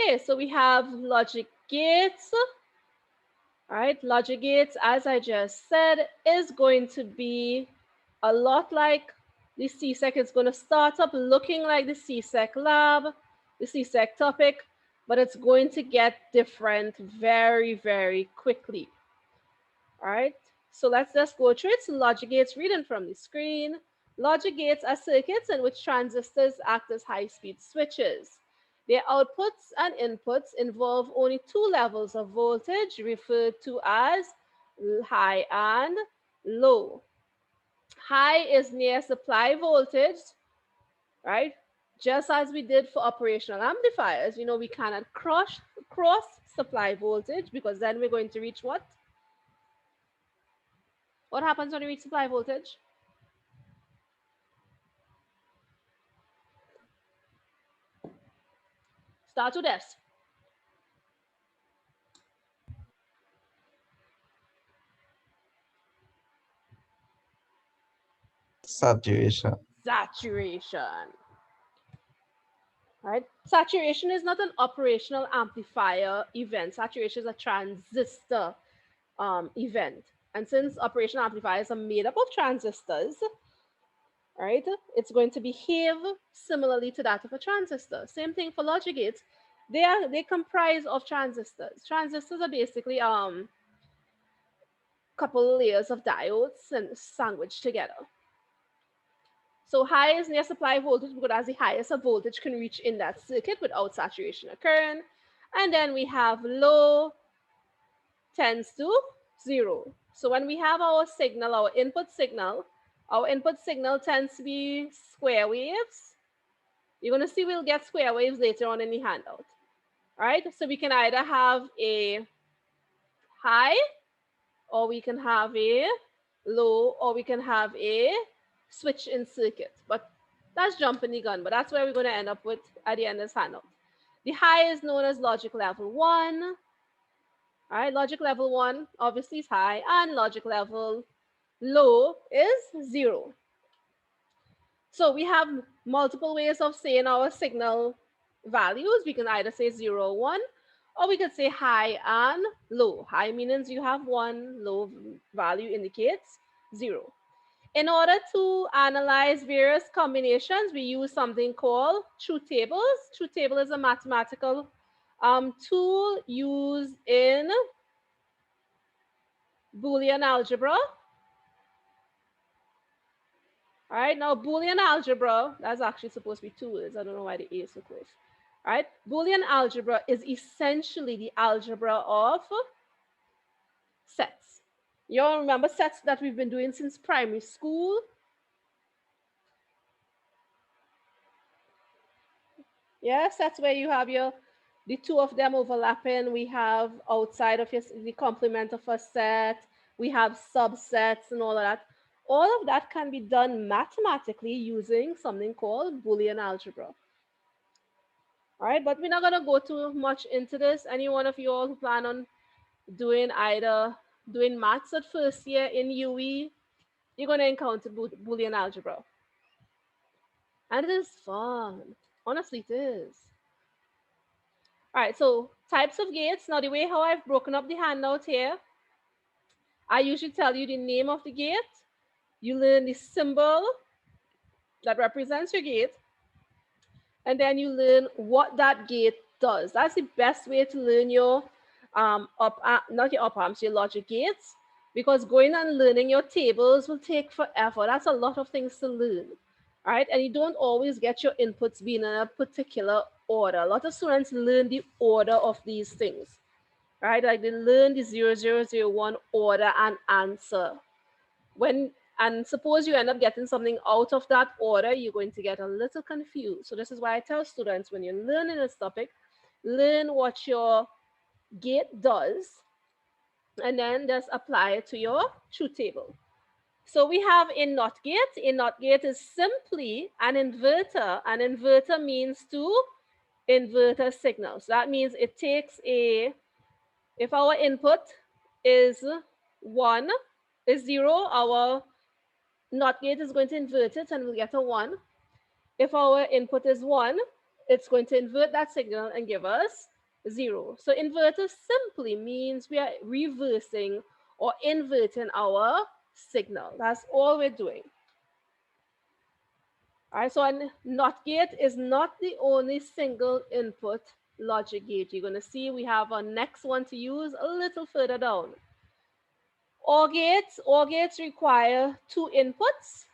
Okay, so we have logic gates. All right, logic gates, as I just said, is going to be a lot like the CSEC. It's going to start up looking like the CSEC lab, the CSEC topic, but it's going to get different very, very quickly. All right, so let's just go through it. So logic gates, reading from the screen. Logic gates are circuits in which transistors act as high-speed switches. Their outputs and inputs involve only two levels of voltage, referred to as high and low. High is near supply voltage, right? Just as we did for operational amplifiers, we cannot cross supply voltage, because then we're going to reach what? What happens when we reach supply voltage? Start with S. Saturation. Saturation. Right? Saturation is not an operational amplifier event. Saturation is a transistor event. And since operational amplifiers are made up of transistors, right, it's going to behave similarly to that of a transistor. Same thing for logic gates. They comprise of transistors. Transistors are basically couple layers of diodes and sandwiched together. So high is near supply voltage because that's the highest a voltage can reach in that circuit without saturation occurring. And then we have low tends to 0. So when we have our signal, our input signal tends to be square waves. You're going to see we'll get square waves later on in the handout. All right, so we can either have a high, or we can have a low, or we can have a switch in circuit. But that's jumping the gun, but that's where we're going to end up with at the end of this handout. The high is known as logic level 1. All right, logic level 1 obviously is high, and logic level low is 0. So we have multiple ways of saying our signal values. We can either say 0, 1, or we could say high and low. High means you have 1, low value indicates 0. In order to analyze various combinations, we use something called truth tables. Truth table is a mathematical tool used in Boolean algebra. All right, now Boolean algebra, that's actually supposed to be 2 words. I don't know why the A is so close. All right, Boolean algebra is essentially the algebra of sets. You all remember sets that we've been doing since primary school? Yes, that's where you have the two of them overlapping. We have outside of the complement of a set. We have subsets and all of that. All of that can be done mathematically using something called Boolean algebra. All right, but we're not going to go too much into this. Any one of you all who plan on doing maths at first year in UE, you're going to encounter Boolean algebra. And it is fun. Honestly, it is. All right, so types of gates. Now, the way how I've broken up the handout here, I usually tell you the name of the gate. You learn the symbol that represents your gate, and then you learn what that gate does. That's the best way to learn your not your op amps, your logic gates, because going and learning your tables will take forever. That's a lot of things to learn. All right, and you don't always get your inputs being in a particular order. A lot of students learn the order of these things, right? Like they learn the 0001 order and answer. And suppose you end up getting something out of that order, you're going to get a little confused. So this is why I tell students, when you're learning this topic, learn what your gate does, and then just apply it to your truth table. So we have a NOT gate. A NOT gate is simply an inverter. An inverter means to invert a signal. So that means it takes if our input is 1, is 0, our NOT gate is going to invert it and we'll get a 1. If our input is 1, it's going to invert that signal and give us 0. So inverter simply means we are reversing or inverting our signal. That's all we're doing. All right, so a NOT gate is not the only single input logic gate. You're going to see we have a next one to use a little further down. OR gates require 2 inputs.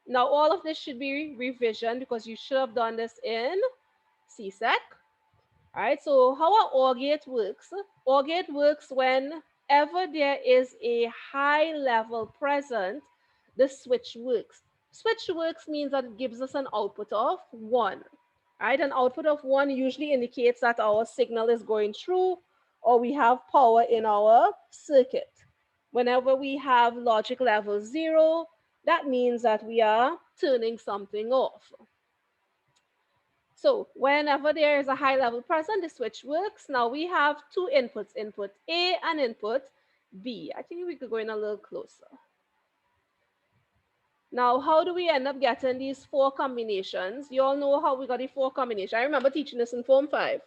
Now all of this should be revision because you should have done this in CSEC. All right, so how an OR gate works? OR gate works whenever there is a high level present, the switch works. Switch works means that it gives us an output of 1. Right, an output of 1 usually indicates that our signal is going through or we have power in our circuit. Whenever we have logic level 0, that means that we are turning something off. So whenever there is a high level present, the switch works. Now we have 2 inputs, input A and input B. I think we could go in a little closer. Now, how do we end up getting these 4 combinations? You all know how we got the 4 combinations. I remember teaching this in Form 5.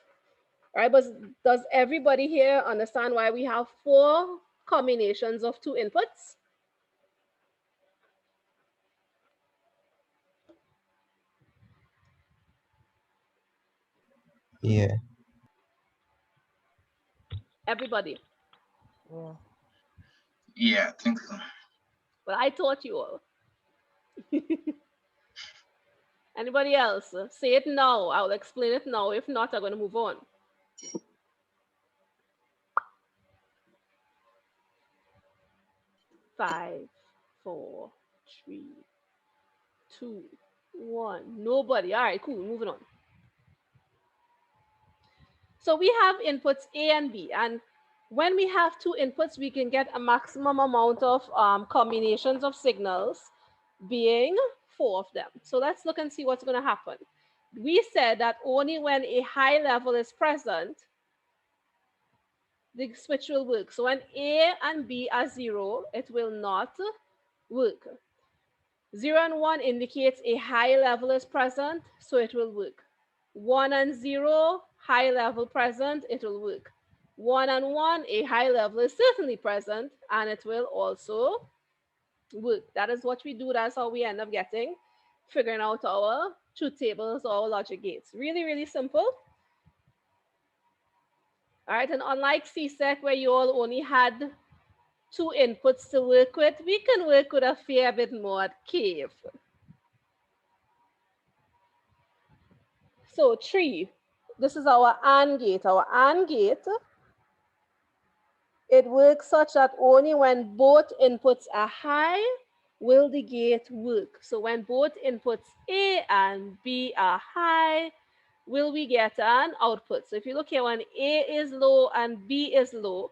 Right, but does everybody here understand why we have 4 combinations of 2 inputs? Yeah. Everybody. Yeah, I think so. Well, I taught you all. Anybody else? Say it now. I'll explain it now. If not, I'm going to move on. Five, four, three, two, one. Nobody. All right, cool. Moving on. So we have inputs A and B, and when we have 2 inputs, we can get a maximum amount of combinations of signals, being 4 of them. So let's look and see what's going to happen. We said that only when a high level is present, the switch will work. So when A and B are 0, it will not work. 0 and 1 indicates a high level is present, so it will work. 1 and 0, high level present, it will work. 1 and 1, a high level is certainly present, and it will also work. That is what we do. That's how we end up figuring out our truth tables or our logic gates. Really, really simple. All right, and unlike CSEC, where you all only had 2 inputs to work with, we can work with a fair bit more at CAVE. So 3, this is our AND gate. Our AND gate, it works such that only when both inputs are high will the gate work. So when both inputs A and B are high, will we get an output. So if you look here, when A is low and B is low,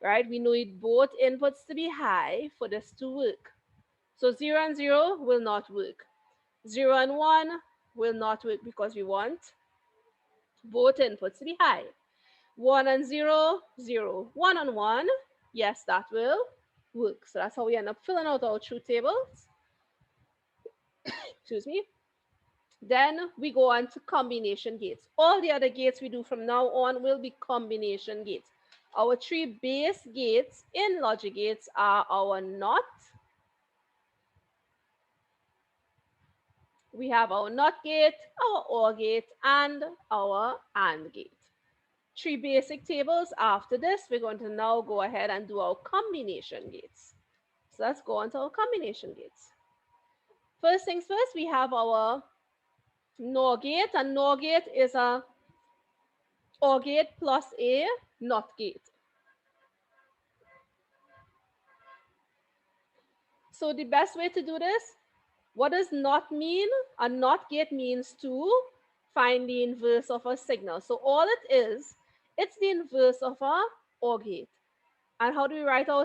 right, we need both inputs to be high for this to work. So 0 and 0 will not work. 0 and 1 will not work because we want both inputs to be high. 1 and 0, 0. 1 and 1, yes, that will work. So that's how we end up filling out our truth tables. Excuse me. Then we go on to combination gates. All the other gates we do from now on will be combination gates. Our 3 base gates in logic gates are our NOT. We have our NOT gate, our OR gate, and our AND gate. 3 basic tables. After this, we're going to now go ahead and do our combination gates. So let's go on to our combination gates. First things first, we have our NOR gate, and NOR gate is a OR gate plus a NOT gate. So the best way to do this, what does NOT mean? A NOT gate means to find the inverse of a signal. So all it is, it's the inverse of a OR gate. And how do we write our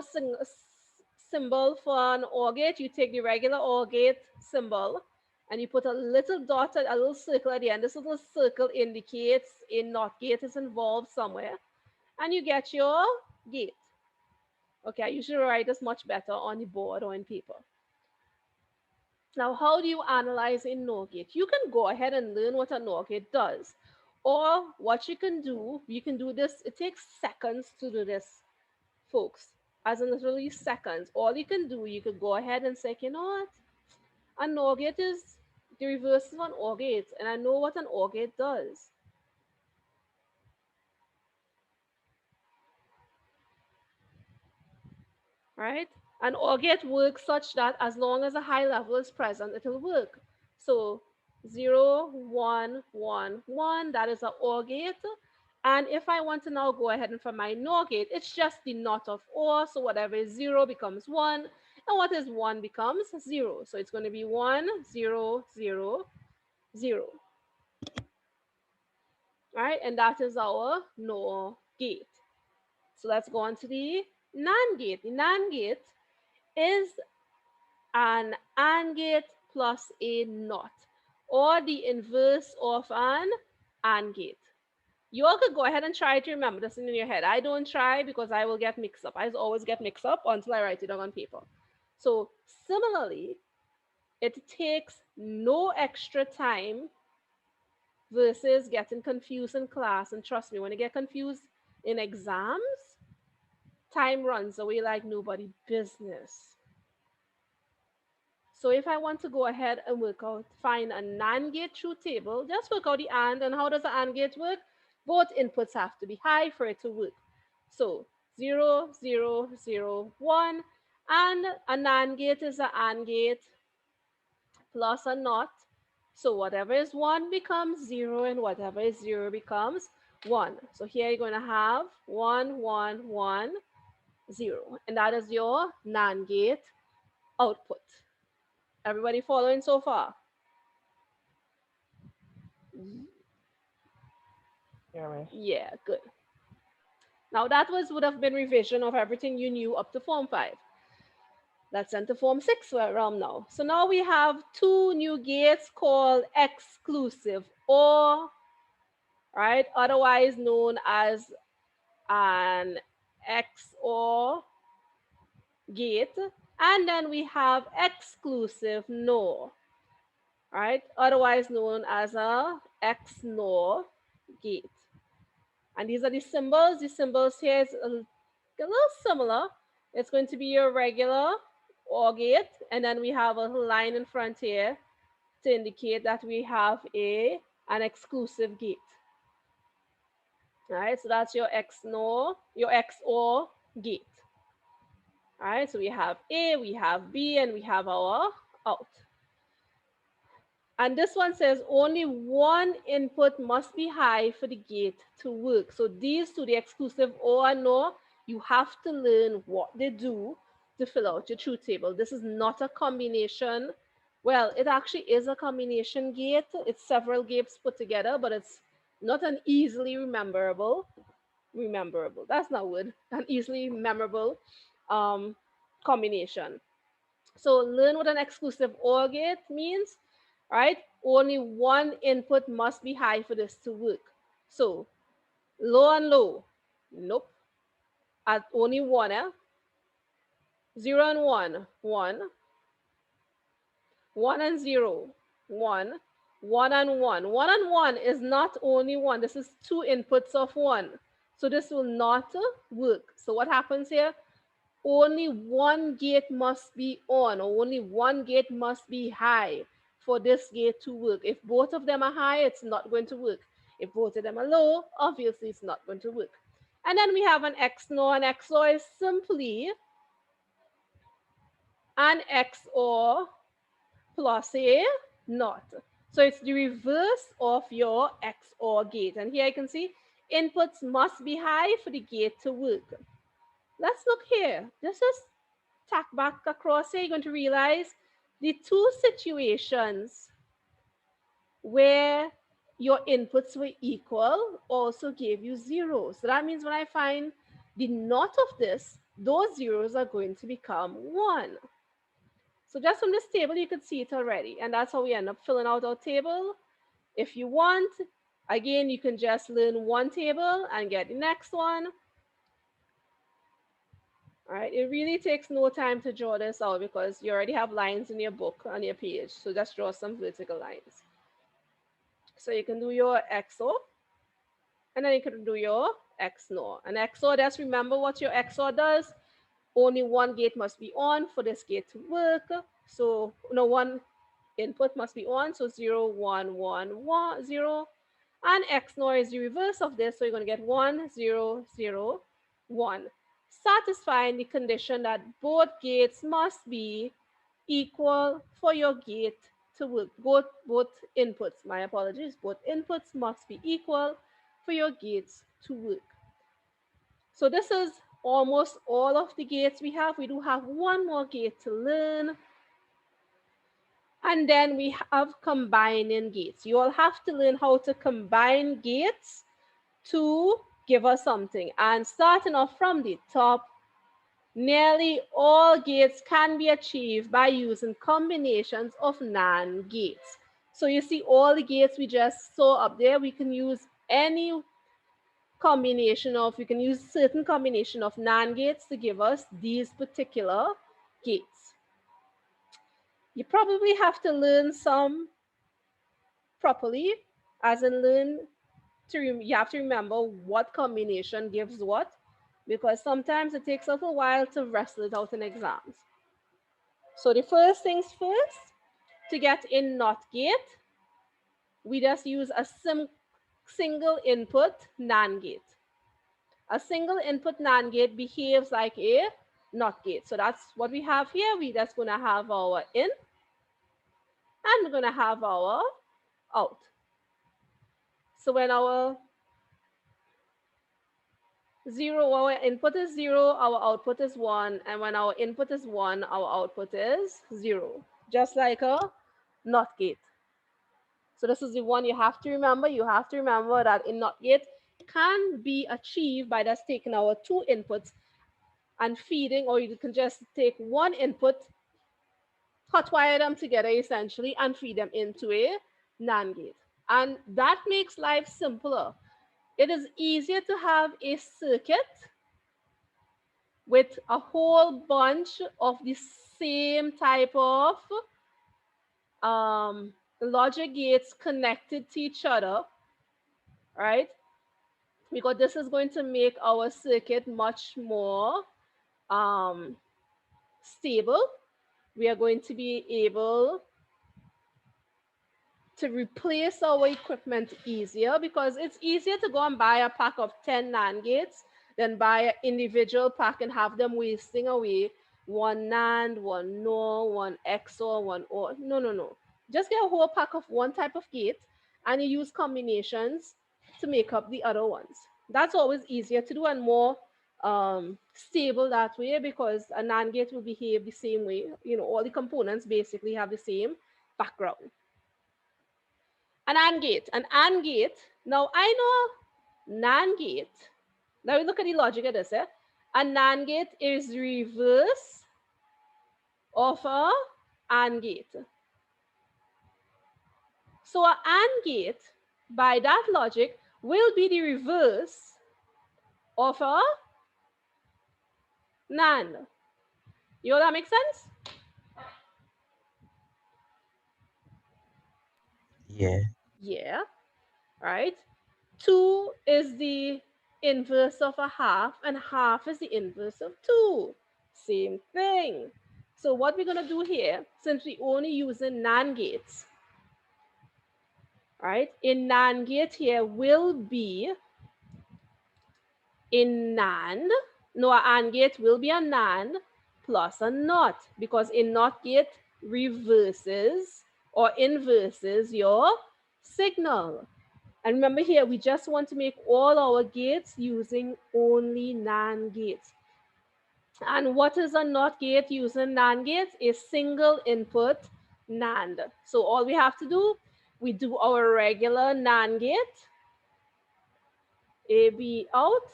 symbol for an OR gate? You take the regular OR gate symbol and you put a little dot, a little circle at the end. This little circle indicates a NOT gate is involved somewhere, and you get your gate. Okay, I usually write this much better on the board or in paper. Now, how do you analyze a NOR gate? You can go ahead and learn what a NOR gate does. Or what you can do this, it takes seconds to do this, folks, as in literally seconds. All you can do, you could go ahead and say, you know what? A NOR gate is the reverse of an OR gate, and I know what an OR gate does. Right? An OR gate works such that as long as a high level is present, it will work. So 0, 1, 1, 1, that is an OR gate. And if I want to now go ahead and for my NOR gate, it's just the NOT of OR. So whatever is 0 becomes 1, and what is 1 becomes 0. So it's going to be 1, 0, 0, 0. Right? And that is our NOR gate. So let's go on to the NAND gate. The NAND gate is an AND gate plus a NOT, or the inverse of an AND gate. You all could go ahead and try to remember this in your head. I don't try because I will get mixed up. I always get mixed up until I write it down on paper. So similarly, it takes no extra time versus getting confused in class. And trust me, when you get confused in exams, time runs away like nobody business. So if I want to go ahead and work out, find a NAND gate truth table, just work out the AND. And how does the AND gate work? Both inputs have to be high for it to work. So 0, 0, 0, 1. And a NAND gate is an AND gate plus a NOT. So whatever is 1 becomes 0, and whatever is 0 becomes 1. So here you're going to have 1, 1, 1, 0. And that is your NAND gate output. Everybody following so far? Yeah, good. Now that would have been revision of everything you knew up to Form 5. Let's enter Form 6 realm now. So now we have two new gates called exclusive OR, right? Otherwise known as an XOR gate. And then we have exclusive NOR, right? Otherwise known as a XNOR gate. And these are the symbols. The symbols here is a little similar. It's going to be your regular OR gate, and then we have a line in front here to indicate that we have an exclusive gate. All right, so that's your XNOR, your XOR gate. All right, so we have A, we have B, and we have our out. And this one says only one input must be high for the gate to work. So these two, the exclusive OR and NOR, you have to learn what they do to fill out your truth table. This is not a combination. Well, it actually is a combination gate. It's several gates put together, but it's not an easily rememberable. That's not word. An easily memorable combination. So learn what an exclusive OR gate means, right? Only one input must be high for this to work. So low and low, nope. At only one, 0 and 1, 1. 1 and 0, 1. 1 and 1. 1 and 1 is not only 1. This is two inputs of 1. So this will not work. So what happens here? Only one gate must be on, or only one gate must be high for this gate to work. If both of them are high, it's not going to work. If both of them are low, obviously it's not going to work. And then we have an XNOR. An XOR is simply an XOR plus a NOT. So it's the reverse of your XOR gate. And here I can see inputs must be high for the gate to work. Let's look here. Let's just tack back across here. You're going to realize the two situations where your inputs were equal also gave you 0. So that means when I find the NOT of this, those zeros are going to become 1. So just from this table, you could see it already. And that's how we end up filling out our table. If you want, again, you can just learn one table and get the next one. All right, it really takes no time to draw this out because you already have lines in your book on your page. So just draw some vertical lines. So you can do your XOR. And then you can do your XNOR. And XOR, just remember what your XOR does. Only one gate must be on for this gate to work. So no, one input must be on. So 0, 1, 1, 1, 0. And XNOR is the reverse of this. So you're going to get 1, 0, 0, 1. Satisfying the condition that both gates must be equal for your gate to work. Both inputs, my apologies, both inputs must be equal for your gates to work. So this is almost all of the gates we have. We do have one more gate to learn. And then we have combining gates. You all have to learn how to combine gates to give us something. And starting off from the top, nearly all gates can be achieved by using combinations of NAND gates. So you see all the gates we just saw up there, we can use any combination of, we can use certain combination of NAND gates to give us these particular gates. You probably have to learn some properly, as in learn to, you have to remember what combination gives what, because sometimes it takes a little while to wrestle it out in exams. So the first things first, to get in NOT gate, we just use a single input NAND gate. A single input NAND gate behaves like a NOT gate. So that's what we have here. We just going to have our in, and we're going to have our out. So when our input is 0, our output is 1, and when our input is 1, our output is 0, just like a NOT gate. So this is the one you have to remember. You have to remember that in NOT gate can be achieved by just taking our two inputs and feeding, or you can just take one input, hotwire them together essentially, and feed them into a NAND gate. And that makes life simpler. It is easier to have a circuit with a whole bunch of the same type of logic gates connected to each other, right? Because this is going to make our circuit much more stable. We are going to be able to replace our equipment easier, because it's easier to go and buy a pack of 10 NAND gates than buy an individual pack and have them wasting away. One NAND, one NOR, one XOR, one OR. No, no, no. Just get a whole pack of one type of gate and you use combinations to make up the other ones. That's always easier to do and more stable that way, because a NAND gate will behave the same way. You know, all the components basically have the same background. An AND gate. An AND gate. Now I know NAND gate. Now we look at the logic of this. A NAND gate is reverse of a AND gate. So a AND gate, by that logic, will be the reverse of a NAND. You know that makes sense? Yeah. Yeah. Right. 2 is the inverse of a half, and half is the inverse of 2. Same thing. So what we're going to do here, since we only using NAND gates, right? A NAND gate here will be a NAND. No, a AND gate will be a NAND plus a NOT, because a NOT gate reverses or inverses your signal. And remember here, we just want to make all our gates using only NAND gates. And what is a NOT gate using NAND gates? A single input NAND. So all we have to do, we do our regular NAND gate, A, B out,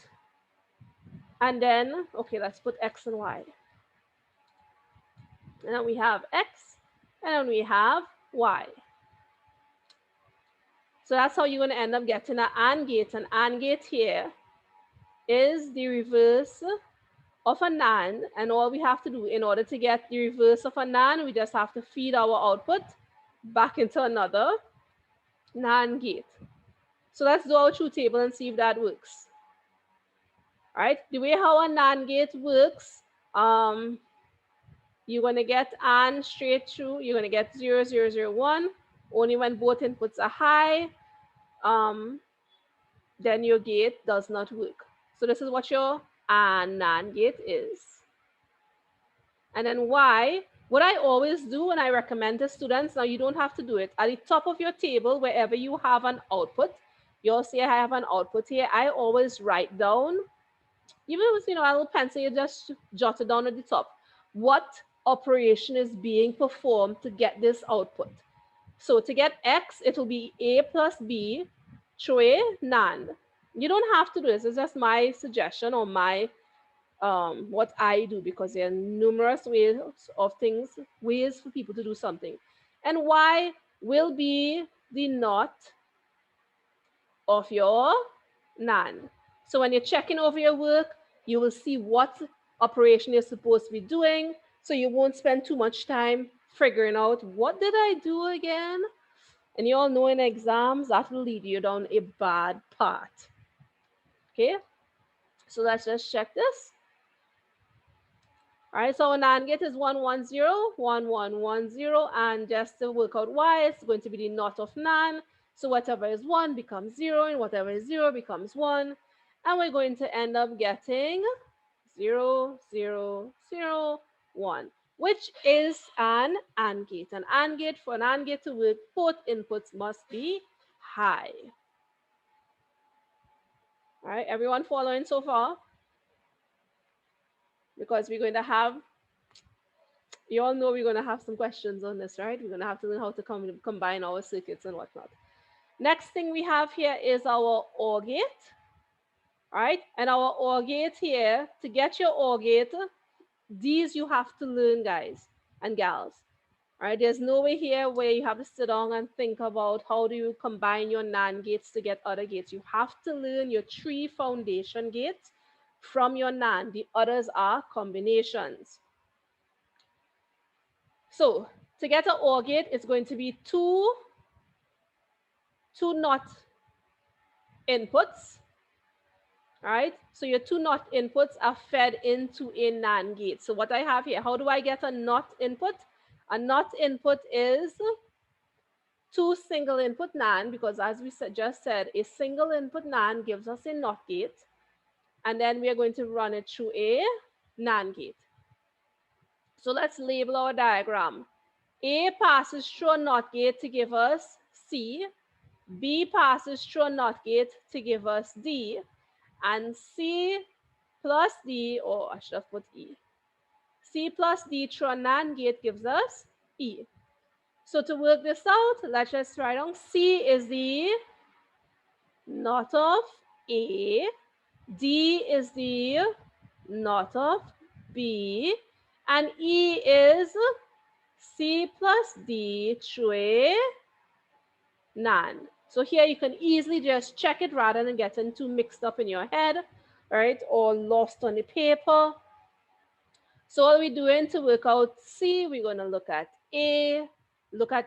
and then, okay, let's put X and Y. And then we have X, and then we have Y. So that's how you're going to end up getting an AND gate. An AND gate here is the reverse of a NAND, and all we have to do in order to get the reverse of a NAND, we just have to feed our output back into another NAND gate. So let's do our truth table and see if that works. All right, the way how a NAND gate works, you're going to get AND straight through. You're going to get 0, 0, 0, 1. Only when both inputs are high, then your gate does not work. So this is what your AND NAND gate is. And then why? What I always do when I recommend to students, now you don't have to do it, at the top of your table, wherever you have an output, you'll see I have an output here. I always write down, even with a little pencil, you just jot it down at the top, what operation is being performed to get this output. So to get X, it will be A plus B through a NAND. You don't have to do this. It's just my suggestion or my what I do, because there are numerous ways for people to do something. And Y will be the NOT of your NAND. So when you're checking over your work, you will see what operation you're supposed to be doing. So you won't spend too much time figuring out, what did I do again? And you all know in exams, that will lead you down a bad path. Okay, so let's just check this. All right, so our NAND gate is 1, 1, 0, 1, 1, 1, 0, and just to work out Y, it's going to be the NOT of NAND. So whatever is 1 becomes 0, and whatever is 0 becomes 1. And we're going to end up getting 0, 0, 0, 1, which is an AND gate. An AND gate, for an AND gate to work, both inputs must be high. All right, everyone following so far? Because we're going to have, you all know we're going to have some questions on this, right? We're going to have to learn how to combine our circuits and whatnot. Next thing we have here is our OR gate. All right, and our OR gate here, to get your OR gate, these you have to learn, guys and gals. All right, there's no way here where you have to sit down and think about how do you combine your NAND gates to get other gates. You have to learn your 3 foundation gates from your NAND. The others are combinations. So to get an OR gate, it's going to be two NOT inputs. All right, so your 2 NOT inputs are fed into a NAND gate. So what I have here, how do I get a NOT input? A NOT input is 2 single input NAND, because as we just said, a single input NAND gives us a NOT gate. And then we are going to run it through a NAND gate. So let's label our diagram. A passes through a NOT gate to give us C. B passes through a NOT gate to give us D. And C plus D, or I should have put E. C plus D through a NAND gate gives us E. So to work this out, let's just write down C is the NOT of A, D is the NOT of B, and E is C plus D through a NAND. So here you can easily just check it rather than getting too mixed up in your head, right, or lost on the paper. So what are we doing to work out C? We're going to look at A, look at,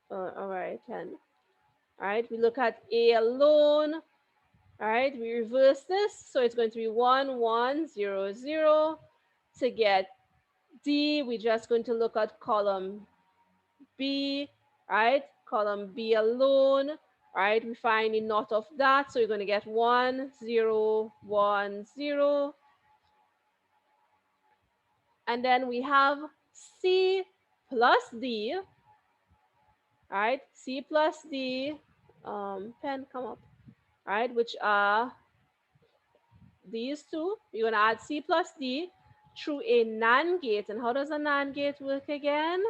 all right, and all right, we look at A alone. All right, we reverse this. So it's going to be 1, 1, 0, 0. To get D, we're just going to look at column B, right? Column B alone. All right, we find the NOT of that. So you're going to get 1, 0, 1, 0. And then we have C plus D. All right, C plus D. Pen, come up. All right, which are these two. You're going to add C plus D through a NAND gate. And how does a NAND gate work again?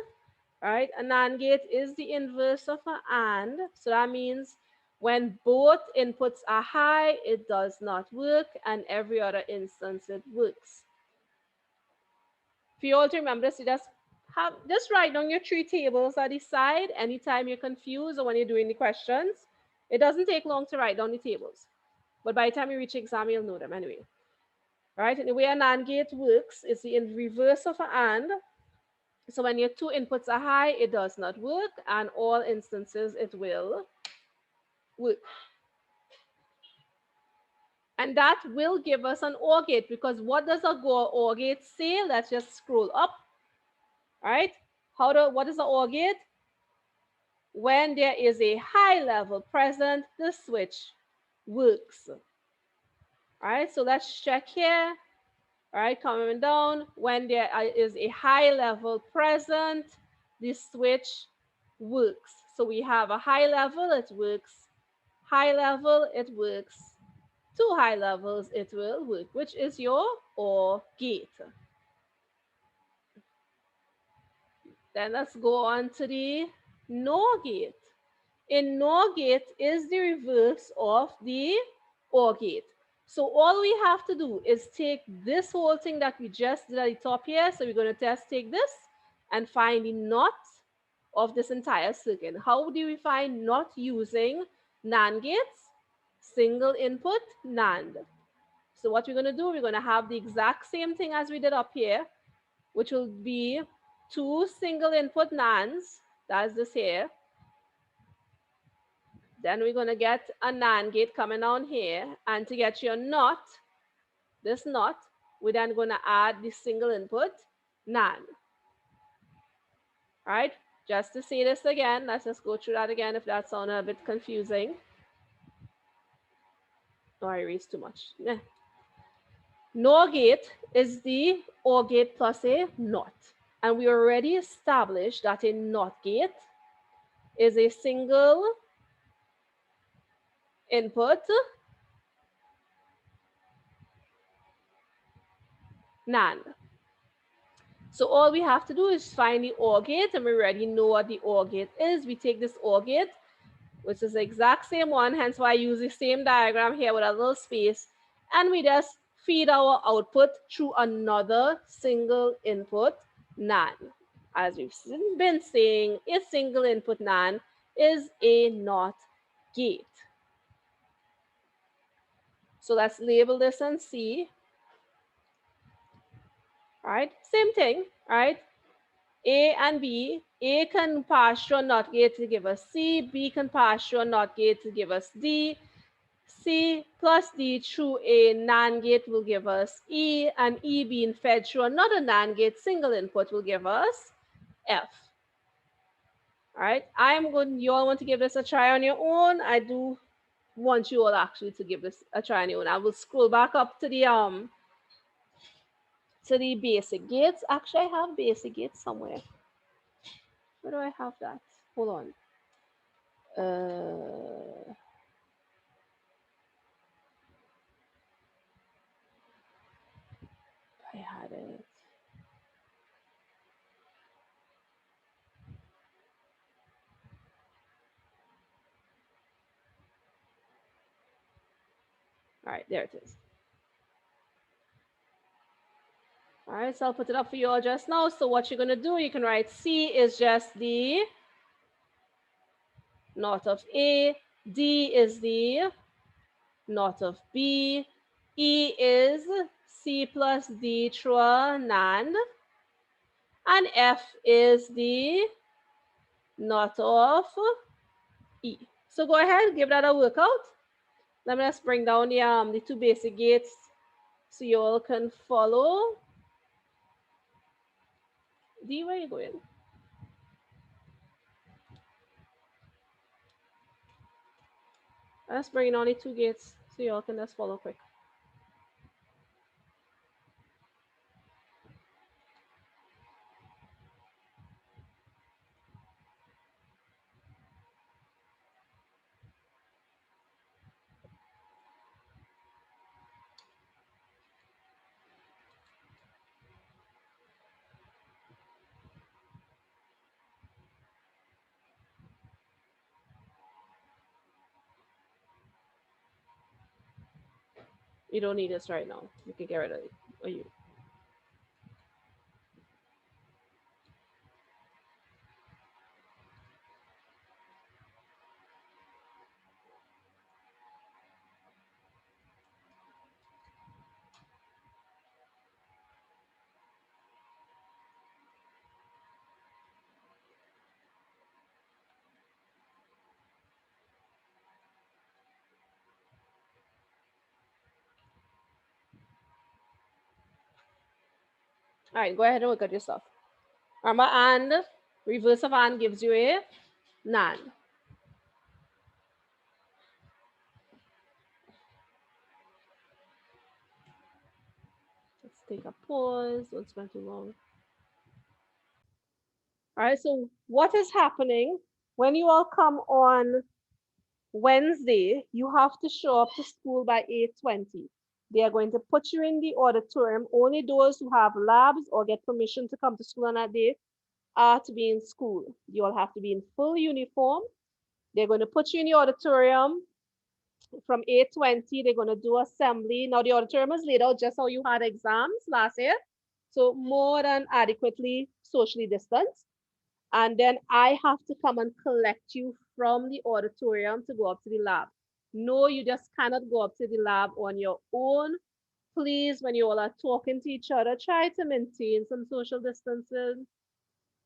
All right, a NAND gate is the inverse of an AND. So that means when both inputs are high, it does not work, and every other instance it works. For you all to remember this, you just write down your 3 tables at the side anytime you're confused or when you're doing the questions. It doesn't take long to write down the tables, but by the time you reach exam, you'll know them anyway. All right, and the way a NAND gate works is the reverse of an AND. So when your 2 inputs are high, it does not work, and all instances it will work. And that will give us an OR gate, because what does a OR gate say? Let's just scroll up. All right. What is the OR gate? When there is a high level present, the switch works. All right. So let's check here. All right. Coming down. When there is a high level present, the switch works. So we have a high level, it works. High level, it works. 2 high levels, it will work, which is your OR gate. Then let's go on to the NOR gate. A NOR gate is the reverse of the OR gate. So all we have to do is take this whole thing that we just did at the top here. So we're going to take this and find the NOT of this entire circuit. How do we find NOT using NAND gates? Single input NAND. So what we're going to do, we're going to have the exact same thing as we did up here, which will be 2 single input NANDs. That's this here. Then we're going to get a NAND gate coming down here. And to get your NOT, this NOT, we're then going to add the single input NAND. All right, just to say this again, let's just go through that again if that sounded a bit confusing. Oh, I erased too much. Yeah. NOR gate is the OR gate plus a NOT. And we already established that a NOT gate is a single input NAND. So all we have to do is find the OR gate, and we already know what the OR gate is. We take this OR gate, which is the exact same one, hence why I use the same diagram here with a little space, and we just feed our output through another single input NAND. As we've been saying, a single input NAND is a NOT gate. So let's label this and see. All right, same thing, all right? A and B, A can pass through a NOT gate to give us C, B can pass through a NOT gate to give us D, C plus D through a NAND gate will give us E, and E being fed through another NAND gate, single input, will give us F. All right, you all want to give this a try on your own. I do want you all actually to give this a try on your own. I will scroll back up to the basic gates. Actually, I have basic gates somewhere. Where do I have that? Hold on. I had it. All right, there it is. All right, so I'll put it up for you all just now. So what you're going to do, you can write C is just the NOT of A, D is the NOT of B, E is C plus D through a NAND, and F is the NOT of E. So go ahead, give that a workout. Let me just bring down the 2 basic gates so you all can follow. D, where are you going? Let's bring in only 2 gates so you all can just follow quick. You don't need this right now. You can get rid of it. Or you. All right, go ahead and look at your stuff. Remember, and reverse of and gives you a nan. Let's take a pause. Don't spend too long. All right, so what is happening when you all come on Wednesday? You have to show up to school by 8:20. They are going to put you in the auditorium. Only those who have labs or get permission to come to school on that day are to be in school. You all have to be in full uniform. They're going to put you in the auditorium from 8:20. They're going to do assembly. Now the auditorium is laid out just how you had exams last year. So more than adequately socially distanced. And then I have to come and collect you from the auditorium to go up to the lab. No, you just cannot go up to the lab on your own. Please, when you all are talking to each other, try to maintain some social distancing.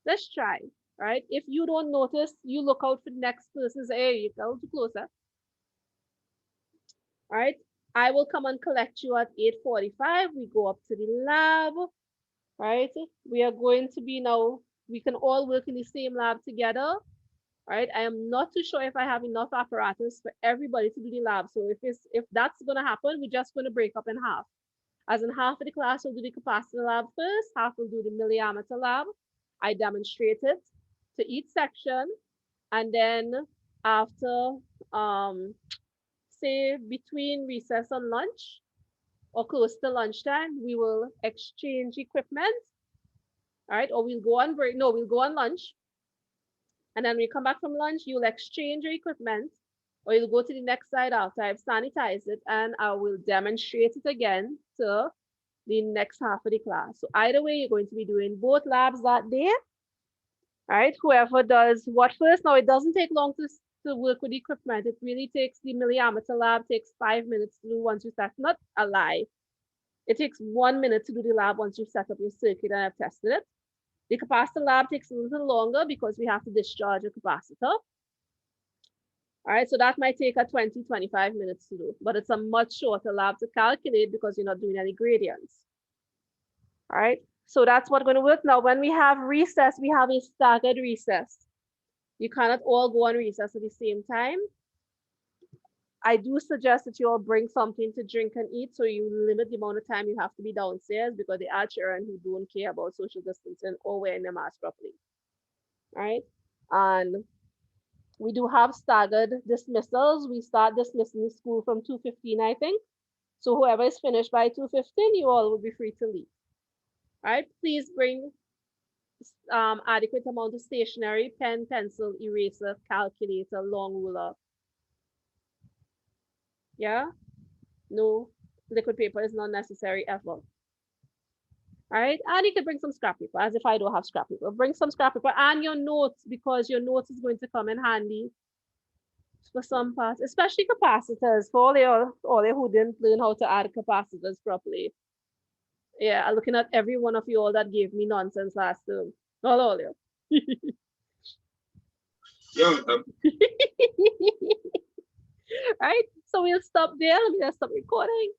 Let's try, right? If you don't notice, you look out for the next person. Say, hey, you go too closer. All right. I will come and collect you at 8:45. We go up to the lab, right? We are going to be now, we can all work in the same lab together. Right? I am not too sure if I have enough apparatus for everybody to do the lab. So if that's gonna happen, we're just gonna break up in half. As in half of the class will do the capacitor lab first, half will do the milliammeter lab. I demonstrate it to each section, and then after say between recess and lunch or close to lunchtime, we will exchange equipment. All right, or we'll go on break. No, we'll go on lunch. And then when you come back from lunch, you'll exchange your equipment or you'll go to the next side after I've sanitized it and I will demonstrate it again to the next half of the class. So either way, you're going to be doing both labs that day. All right, whoever does what first. Now, it doesn't take long to work with the equipment. It really takes the milliammeter lab, takes 5 minutes to do once you start. Not a lie. It takes 1 minute to do the lab once you set up your circuit and I've tested it. The capacitor lab takes a little longer because we have to discharge a capacitor. All right, so that might take a 20, 25 minutes to do, but it's a much shorter lab to calculate because you're not doing any gradients. All right, so that's what's going to work. Now, when we have recess, we have a staggered recess. You cannot all go on recess at the same time. I do suggest that you all bring something to drink and eat so you limit the amount of time you have to be downstairs because there are children who don't care about social distancing or wearing their mask properly. All right, and we do have staggered dismissals. We start dismissing the school from 2:15, I think. So whoever is finished by 2:15, you all will be free to leave. All right, please bring adequate amount of stationery, pen, pencil, eraser, calculator, long ruler. Yeah, no liquid paper is not necessary ever. All right, and you can bring some scrap paper, as if I don't have scrap paper. Bring some scrap paper and your notes because your notes is going to come in handy for some parts, especially capacitors. For all you who didn't learn how to add capacitors properly. Yeah, I'm looking at every one of you all that gave me nonsense last term. Not all you. Yeah. Right, so we'll stop there. Let me just stop recording.